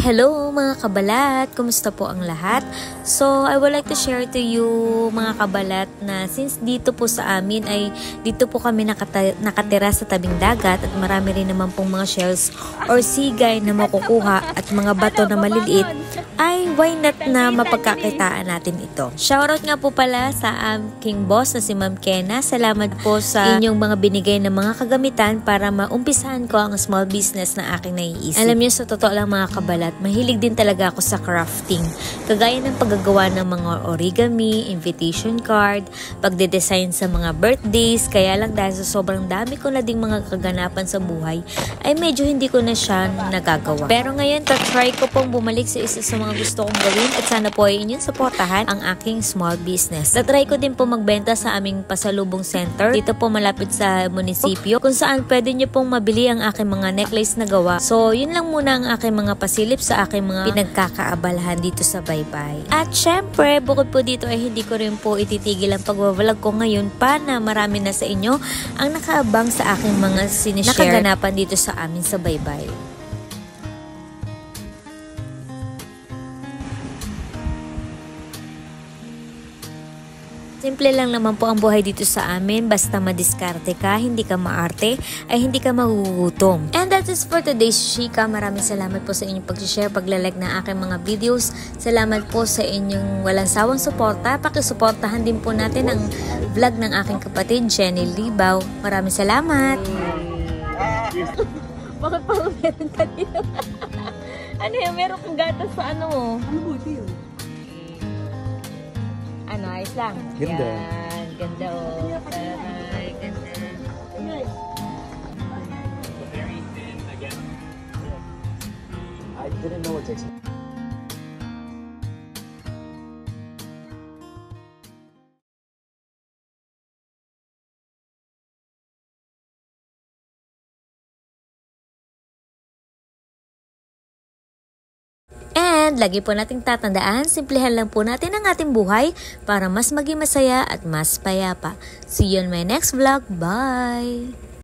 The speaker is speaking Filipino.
Hello mga kabalat! Kumusta po ang lahat? So, I would like to share to you mga kabalat na since dito po sa amin ay dito po kami nakatira sa tabing dagat at marami rin naman pong mga shells or sigay na makukuha at mga bato na maliliit ay why not na mapagkakitaan natin ito. Shoutout nga po pala sa aking boss na si Ma'am Kena. Salamat po sa inyong mga binigay na mga kagamitan para maumpisahan ko ang small business na aking naiisip. Alam niyo, sa totoo lang mga kabalat, mahilig din talaga ako sa crafting. Kagaya ng paggagawa ng mga origami, invitation card, pagde-design sa mga birthdays. Kaya lang dahil sa sobrang dami ko na ding mga kaganapan sa buhay, ay medyo hindi ko na siya nagagawa. Pero ngayon, try ko pong bumalik sa isa sa mga gusto kong gawin at sana po ay inyong suportahan ang aking small business. Try ko din po magbenta sa aming pasalubong center dito po malapit sa munisipyo kung saan pwede nyo pong mabili ang aking mga necklace na gawa. So, yun lang muna ang aking mga pasilip sa aking mga pinagkakaabalahan dito sa Baybay. At syempre, bukod po dito ay hindi ko rin po ititigil ang pagbablog ko ngayon pa na marami na sa inyo ang nakaabang sa aking mga sinishare nakaganapan dito sa amin sa Baybay. Simple lang naman po ang buhay dito sa amin. Basta madiskarte ka, hindi ka maarte, ay hindi ka magugutom. And that is for today's Chika. Maraming salamat po sa inyong pag-share, paglalike ng aking mga videos. Salamat po sa inyong walang sawang suporta. Pakisuportahan din po natin ang vlog ng aking kapatid, Jenny Libaw. Maraming salamat! Bakit parang meron ka dito? Ano yan? Meron kong gatas sa ano mo? Ano buti yun? Ano, ayos lang. Ganda. Yan, ganda oh. Ay, ganda. I didn't know it takes. And lagi po nating tatandaan, simplihan lang po natin ang ating buhay para mas maging masaya at mas payapa. See you on my next vlog. Bye!